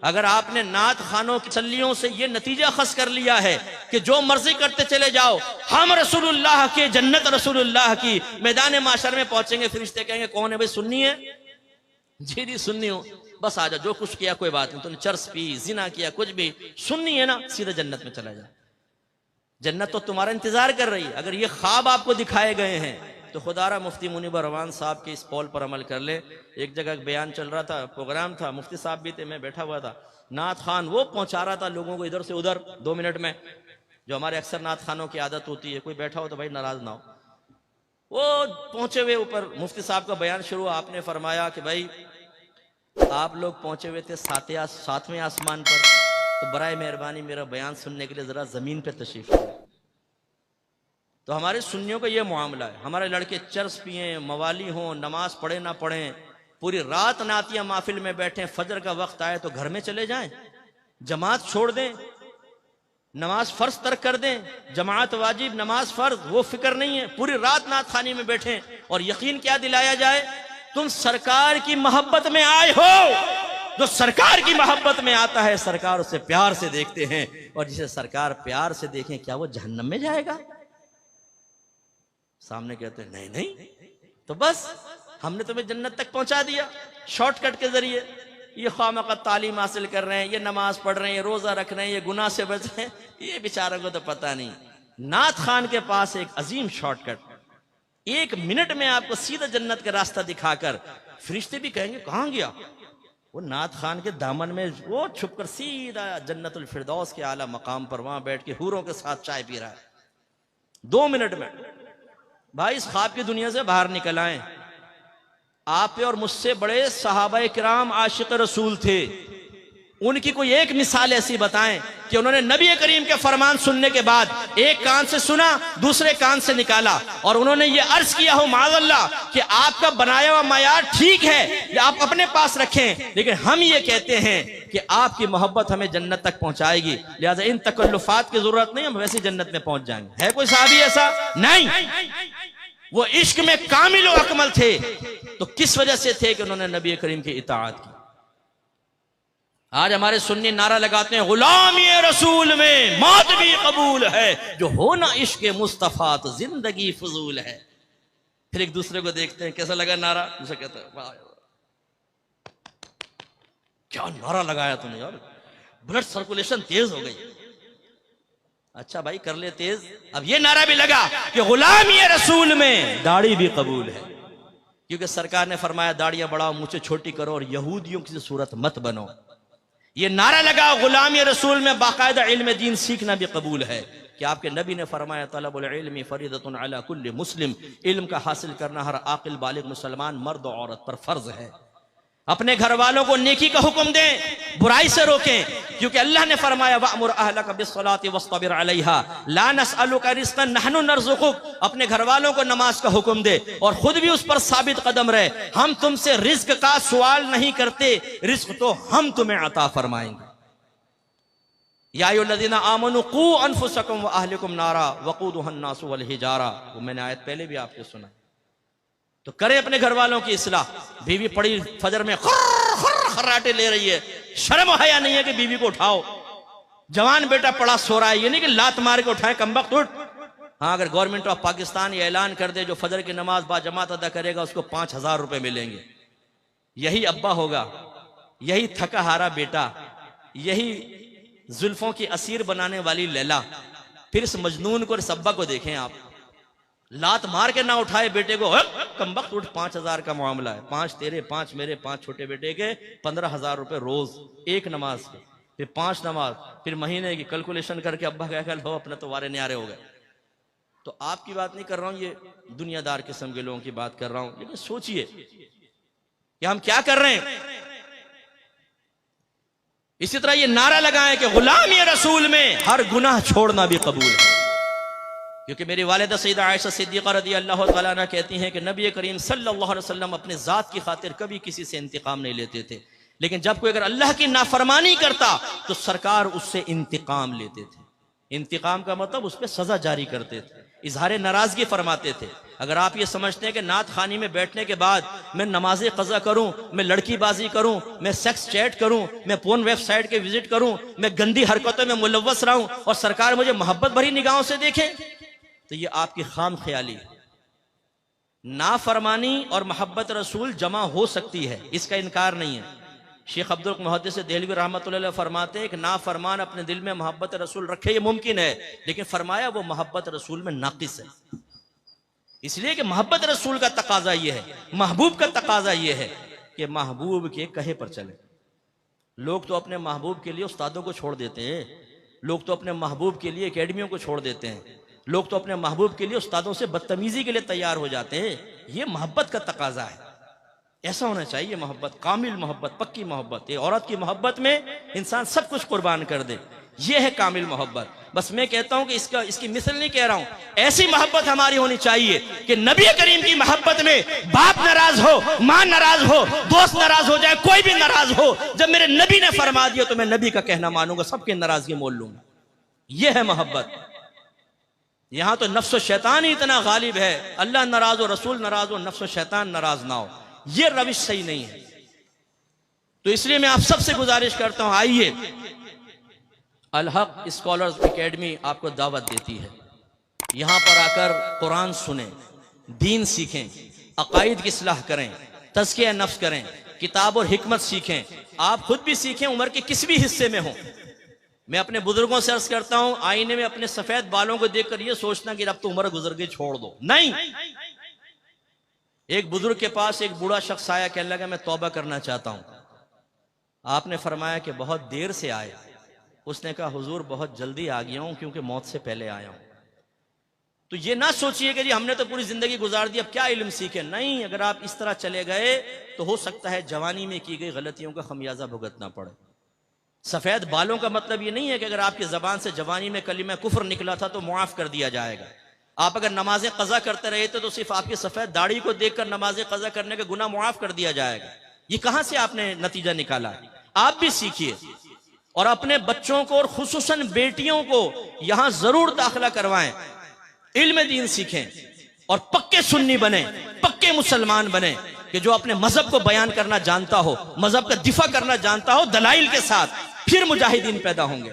अगर आपने नात खानों की तसल्लियों से ये नतीजा खस कर लिया है कि जो मर्जी करते चले जाओ, हम रसूलुल्लाह के, जन्नत रसूलुल्लाह की, मैदान माशर में पहुंचेंगे, फरिश्ते कहेंगे कौन है भाई, सुन्नी है? जी जी सुन्नी हो, बस आ जा, जो कुछ किया कोई बात नहीं, तूने चर्स पी, जिना किया, कुछ भी, सुन्नी है ना, सीधा जन्नत में चला जा। जन्नत तो तुम्हारा इंतजार कर रही है। अगर ये ख्वाब आपको दिखाए गए हैं तो खुदारा मुफ्ती मुनीबर रवान साहब के इस कौल पर अमल कर ले। एक जगह बयान चल रहा था, प्रोग्राम था, मुफ्ती साहब भी थे, मैं बैठा हुआ था, नात खान वो पहुंचा रहा था लोगों को इधर से उधर 2 मिनट में, जो हमारे अक्सर नात खानों की आदत होती है, कोई बैठा हो तो भाई नाराज ना हो। वो पहुंचे हुए ऊपर मुफ्ती साहब का बयान शुरू, आपने फरमाया कि भाई आप लोग पहुंचे हुए थे 7वें आसमान पर, तो बराए मेहरबानी मेरा बयान सुनने के लिए जरा जमीन पे तशरीफ लाए। तो हमारे सुन्नियों का ये मामला है, हमारे लड़के चर्स पिए, मवाली हों, नमाज पढ़े ना पढ़ें, पूरी रात नातिया महफिल में बैठे, फजर का वक्त आए तो घर में चले जाएं, जमात छोड़ दें, नमाज फर्ज तर्क कर दें, जमात वाजिब नमाज फर्ज, वो फिक्र नहीं है, पूरी रात नात खानी में बैठे, और यकीन क्या दिलाया जाए, तुम सरकार की मोहब्बत में आए हो। जो सरकार की मोहब्बत में आता है सरकार उसे प्यार से देखते हैं, और जिसे सरकार प्यार से देखें क्या वो जहन्नम में जाएगा? सामने कहते हैं नहीं नहीं, तो बस हमने तुम्हें जन्नत तक पहुंचा दिया शॉर्टकट के जरिए। ये खामखा तालीम हासिल कर रहे हैं, ये नमाज पढ़ रहे हैं, ये रोजा रख रहे हैं, ये गुनाह से बच रहे हैं, ये बेचारों को तो पता नहीं। नात खान के पास एक अजीम शॉर्टकट, 1 मिनट में आपको सीधा जन्नत का रास्ता दिखाकर, फरिश्ते भी कहेंगे कहां गया वो, नात खान के दामन में वो छुपकर सीधा जन्नतुल फिरदौस के आला मकाम पर वहां बैठ के हूरों के साथ चाय पी रहा है 2 मिनट में। भाई इस ख्वाब की दुनिया से बाहर निकल आए। आप पे और मुझसे बड़े सहाबा किराम आशिक रसूल थे, उनकी कोई एक मिसाल ऐसी बताएं कि उन्होंने नबी करीम के फरमान सुनने के बाद एक कान से सुना, दूसरे कान से निकाला, और उन्होंने ये अर्ज किया हो माज़अल्लाह कि आपका बनाया हुआ मायार ठीक है, या आप अपने पास रखें, लेकिन हम ये कहते हैं कि आपकी मोहब्बत हमें जन्नत तक पहुंचाएगी, लिहाजा इन तकल्लुफात की जरूरत नहीं, हम वैसे जन्नत में पहुंच जाएंगे। है कोई साहबी ऐसा? नहीं। वो इश्क में कामिल व अकमल थे, तो किस वजह से थे कि उन्होंने नबी करीम की इताअत की। आज हमारे सुन्नी नारा लगाते हैं गुलामी रसूल में मौत भी कबूल है, जो होना इश्क मुस्तफा तो जिंदगी फजूल है। फिर एक दूसरे को देखते हैं कैसा लगा नारा, दूसरा कहता है वाह क्या नारा लगाया तुमने यार, ब्लड सर्कुलेशन तेज हो गई। अच्छा भाई कर ले तेज। अब ये नारा भी लगा कि गुलामी रसूल में दाढ़ी भी कबूल है, क्योंकि सरकार ने फरमाया दाढ़ियां बढ़ाओ, मुझे छोटी करो, और यहूदियों की सूरत मत बनो। ये नारा लगा गुलामी रसूल में बाकायदा इल्म दीन सीखना भी कबूल है, कि आपके नबी ने फरमाया तलबुल इल्मी फरीदतुन अला कुल्ली मुस्लिम, इल्म का हासिल करना हर आकिल बालिग मुसलमान मर्द और औरत पर फर्ज है। अपने घर वालों को नेकी का हुक्म दें, बुराई से रोकें, क्योंकि अल्लाह ने फरमाया वअमुर अहलका बिस्सलाति वस्तबिर अलैहा ला नसअलुका रिज़्क़न नहनु नरज़ुकुक। अपने घर वालों को नमाज का हुक्म दे और खुद भी उस पर साबित कदम रहे। हम तुमसे रिज्क का सवाल नहीं करते, रिज्क तो हम तुम्हें अता फरमाएंगे। या अय्युहल्लज़ीना आमनू क़ू अनफुसकुम व अहलिकुम नारा वक़ूदुहा अन्नासु वल हिजारा, वो मैंने आयत पहले भी आपको सुना। तो करें अपने घर वालों की इस्लाह। बीवी पड़ी फजर में खर्राटे ले रही है, शर्म हया नहीं है कि बीवी को उठाओ। जवान बेटा पड़ा सो रहा है, ये नहीं कि लात मार के उठाए कमबख्त उठ। हाँ, अगर गवर्नमेंट ऑफ पाकिस्तान ये ऐलान कर दे जो फजर की नमाज बाजमात अदा करेगा उसको 5000 रुपए मिलेंगे, यही अब्बा होगा, यही थका हारा बेटा, यही जुल्फों की असीर बनाने वाली लैला। फिर इस मजनून को, इस अब्बा को देखें आप, लात मार के ना उठाए बेटे को, कमबख्त उठ, 5000 का मामला है, 5 तेरे 5 मेरे 5 छोटे बेटे के 15,000 रुपए रोज एक नमाज के, फिर 5 नमाज, फिर महीने की कैलकुलेशन करके अब्बा कह लो अपने तो वारे न्यारे हो गए। तो आपकी बात नहीं कर रहा हूं, ये दुनियादार किस्म के लोगों की बात कर रहा हूं। लेकिन सोचिए कि हम क्या कर रहे हैं। इसी तरह ये नारा लगाएं कि गुलामी रसूल में हर गुनाह छोड़ना भी कबूल है, क्योंकि मेरी वालिदा सैयदा आयशा सिद्दीक़ा रज़ियल्लाहु तआला अन्हा कहती हैं कि नबी करीम सल्लल्लाहु अलैहि वसल्लम अपने ज़ात की खातिर कभी किसी से इंतकाम नहीं लेते थे, लेकिन जब कोई अगर अल्लाह की नाफरमानी करता तो सरकार उससे इंतकाम लेते थे। इंतकाम का मतलब उस पर सजा जारी करते थे। इजहार नाराजगी फरमाते थे। अगर आप ये समझते हैं कि नात खानी में बैठने के बाद मैं नमाज़े क़ज़ा करूं, मैं लड़कीबाजी करूं, मैं सेक्स चैट करूं, मैं पोर्न वेबसाइट के विजिट करूं, मैं गंदी हरकतों में मुलव्वस रहूं और सरकार मुझे मोहब्बत भरी निगाहों से देखे, तो ये आपकी खाम ख्याली है। नाफरमानी और मोहब्बत रसूल जमा हो सकती है, इसका इनकार नहीं है। शेख अब्दुल मुहद्दिस देहलवी रहमतुल्लाह अलैह फरमाते हैं कि नाफरमान अपने दिल में मोहब्बत रसूल रखे, ये मुमकिन है, लेकिन फरमाया वो मोहब्बत रसूल में नाकिस है। इसलिए कि मोहब्बत रसूल का तकाजा ये है, महबूब का तकाजा ये है कि महबूब के कहे पर चले। लोग तो अपने महबूब के लिए उस्तादों को छोड़ देते हैं, लोग तो अपने महबूब के लिए एकेडमियों को छोड़ देते हैं, लोग तो अपने महबूब के लिए उस्तादों से बदतमीजी के लिए तैयार हो जाते हैं। ये मोहब्बत का तकाजा है, ऐसा होना चाहिए मोहब्बत, कामिल मोहब्बत, पक्की मोहब्बत। औरत की मोहब्बत में इंसान सब कुछ कुर्बान कर दे, ये है कामिल मोहब्बत। बस मैं कहता हूं कि इसकी मिसल नहीं कह रहा हूं, ऐसी मोहब्बत हमारी होनी चाहिए कि नबी करीम की मोहब्बत में बाप नाराज हो, मां नाराज हो, दोस्त नाराज हो जाए, कोई भी नाराज हो, जब मेरे नबी ने फरमा दिया तो मैं नबी का कहना मानूंगा, सबकी नाराजगी मोल लूंगा। यह है मोहब्बत। यहां तो नफ्स शैतान ही इतना गालिब है, अल्लाह नाराज हो, रसूल नाराज हो, नफ्स शैतान नाराज ना हो, यह रविश सही नहीं है। तो इसलिए मैं आप सबसे गुजारिश करता हूं, आइए, अल हक स्कॉलर्स एकेडमी आपको दावत देती है, यहां पर आकर कुरान सुने, दीन सीखें, अकायद की इस्लाह करें, तज़किया नफ्स करें, किताब और हिकमत सीखें, आप खुद भी सीखें, उम्र के किस भी हिस्से में हो। मैं अपने बुजुर्गों से अर्ज करता हूं, आईने में अपने सफेद बालों को देखकर यह सोचना कि अब तो उम्र गुजर गई, छोड़ दो, नहीं। एक बुजुर्ग के पास एक बूढ़ा शख्स आया, कहने लगा मैं तौबा करना चाहता हूं। आपने फरमाया कि बहुत देर से आए। उसने कहा हुजूर बहुत जल्दी आ गया हूं क्योंकि मौत से पहले आया हूं। तो ये ना सोचिए कि जी हमने तो पूरी जिंदगी गुजार दी, अब क्या इल्म सीखे, नहीं। अगर आप इस तरह चले गए तो हो सकता है जवानी में की गई गलतियों का खमियाजा भुगतना पड़े। सफेद बालों का मतलब ये नहीं है कि अगर आपकी जबान से जवानी में कलीमा कुफ्र निकला था तो मुआफ कर दिया जाएगा। आप अगर नमाजें कज़ा करते रहे थे तो सिर्फ आपकी सफेद दाढ़ी को देखकर नमाजें कज़ा करने का गुनाह मुआफ कर दिया जाएगा। ये कहां से आपने नतीजा निकाला? आप भी सीखिए और अपने बच्चों को और खुसूसन बेटियों को यहां जरूर दाखिला करवाएं, इल्म दीन सीखें और पक्के सुन्नी बने, पक्के मुसलमान बने कि जो अपने मजहब को बयान करना जानता हो, मजहब का दिफा करना जानता हो दलाइल के साथ, फिर मुजाहिदीन पैदा होंगे।